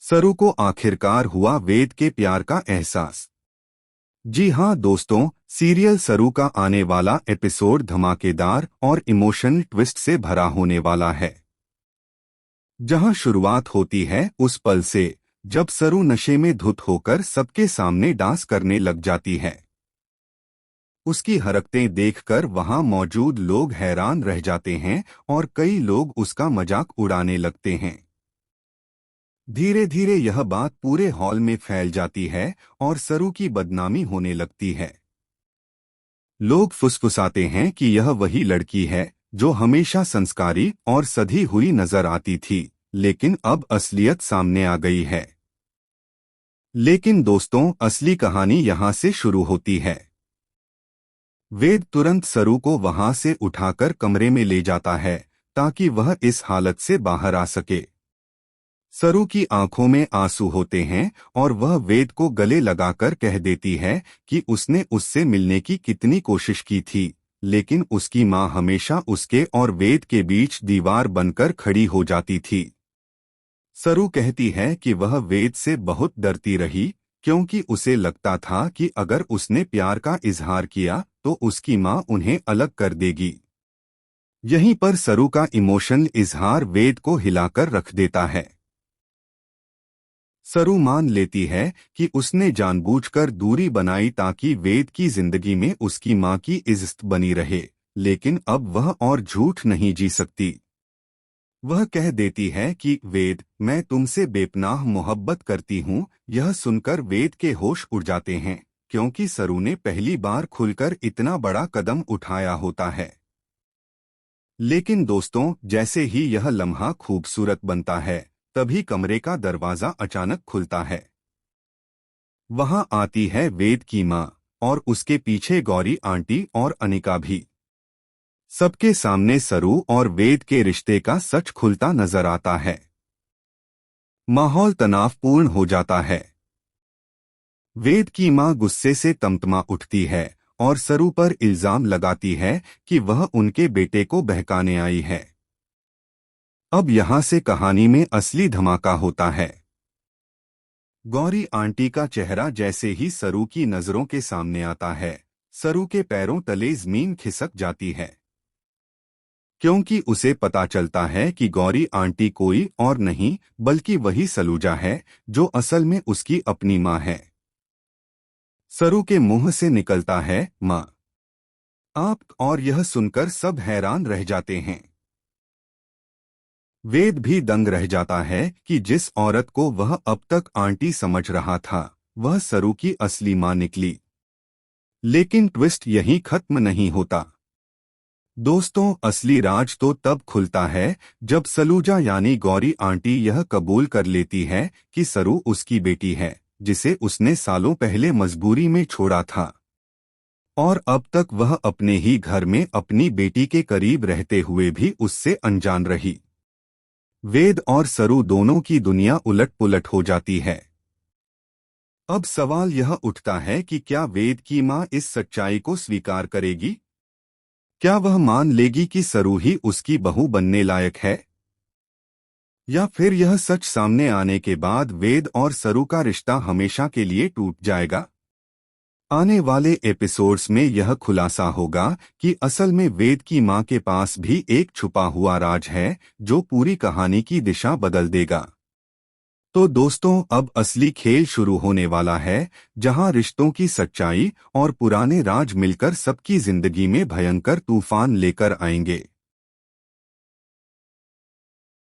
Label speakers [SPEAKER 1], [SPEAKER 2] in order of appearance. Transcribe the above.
[SPEAKER 1] सरू को आखिरकार हुआ वेद के प्यार का एहसास। जी हाँ दोस्तों, सीरियल सरू का आने वाला एपिसोड धमाकेदार और इमोशनल ट्विस्ट से भरा होने वाला है। जहां शुरुआत होती है उस पल से जब सरू नशे में धुत होकर सबके सामने डांस करने लग जाती है। उसकी हरकतें देखकर वहां मौजूद लोग हैरान रह जाते हैं और कई लोग उसका मजाक उड़ाने लगते हैं। धीरे धीरे यह बात पूरे हॉल में फैल जाती है और सरू की बदनामी होने लगती है। लोग फुसफुसाते हैं कि यह वही लड़की है जो हमेशा संस्कारी और सधी हुई नजर आती थी, लेकिन अब असलियत सामने आ गई है। लेकिन दोस्तों, असली कहानी यहां से शुरू होती है। वेद तुरंत सरू को वहां से उठाकर कमरे में ले जाता है ताकि वह इस हालत से बाहर आ सके। सरू की आंखों में आंसू होते हैं और वह वेद को गले लगाकर कह देती है कि उसने उससे मिलने की कितनी कोशिश की थी, लेकिन उसकी मां हमेशा उसके और वेद के बीच दीवार बनकर खड़ी हो जाती थी। सरू कहती है कि वह वेद से बहुत डरती रही क्योंकि उसे लगता था कि अगर उसने प्यार का इजहार किया तो उसकी मां उन्हें अलग कर देगी। यहीं पर सरू का इमोशनल इजहार वेद को हिलाकर रख देता है। सरू मान लेती है कि उसने जानबूझकर दूरी बनाई ताकि वेद की जिंदगी में उसकी मां की इज्जत बनी रहे, लेकिन अब वह और झूठ नहीं जी सकती। वह कह देती है कि वेद, मैं तुमसे बेपनाह मोहब्बत करती हूँ। यह सुनकर वेद के होश उड़ जाते हैं क्योंकि सरू ने पहली बार खुलकर इतना बड़ा कदम उठाया होता है। लेकिन दोस्तों, जैसे ही यह लम्हा खूबसूरत बनता है तभी कमरे का दरवाजा अचानक खुलता है। वहां आती है वेद की मां और उसके पीछे गौरी आंटी और अनिका भी। सबके सामने सरू और वेद के रिश्ते का सच खुलता नजर आता है। माहौल तनावपूर्ण हो जाता है। वेद की मां गुस्से से तमतमा उठती है और सरू पर इल्जाम लगाती है कि वह उनके बेटे को बहकाने आई है। अब यहां से कहानी में असली धमाका होता है। गौरी आंटी का चेहरा जैसे ही सरू की नजरों के सामने आता है, सरू के पैरों तले जमीन खिसक जाती है, क्योंकि उसे पता चलता है कि गौरी आंटी कोई और नहीं बल्कि वही सलूजा है जो असल में उसकी अपनी मां है। सरू के मुंह से निकलता है, मां आप, और यह सुनकर सब हैरान रह जाते हैं। वेद भी दंग रह जाता है कि जिस औरत को वह अब तक आंटी समझ रहा था वह सरू की असली मां निकली। लेकिन ट्विस्ट यहीं खत्म नहीं होता। दोस्तों, असली राज तो तब खुलता है जब सलूजा यानी गौरी आंटी यह कबूल कर लेती है कि सरू उसकी बेटी है जिसे उसने सालों पहले मजबूरी में छोड़ा था, और अब तक वह अपने ही घर में अपनी बेटी के करीब रहते हुए भी उससे अनजान रही। वेद और सरू दोनों की दुनिया उलट-पुलट हो जाती है। अब सवाल यह उठता है कि क्या वेद की मां इस सच्चाई को स्वीकार करेगी? क्या वह मान लेगी कि सरू ही उसकी बहू बनने लायक है? या फिर यह सच सामने आने के बाद वेद और सरू का रिश्ता हमेशा के लिए टूट जाएगा? आने वाले एपिसोड्स में यह खुलासा होगा कि असल में वेद की मां के पास भी एक छुपा हुआ राज है जो पूरी कहानी की दिशा बदल देगा। तो दोस्तों, अब असली खेल शुरू होने वाला है, जहां रिश्तों की सच्चाई और पुराने राज मिलकर सबकी जिंदगी में भयंकर तूफान लेकर आएंगे।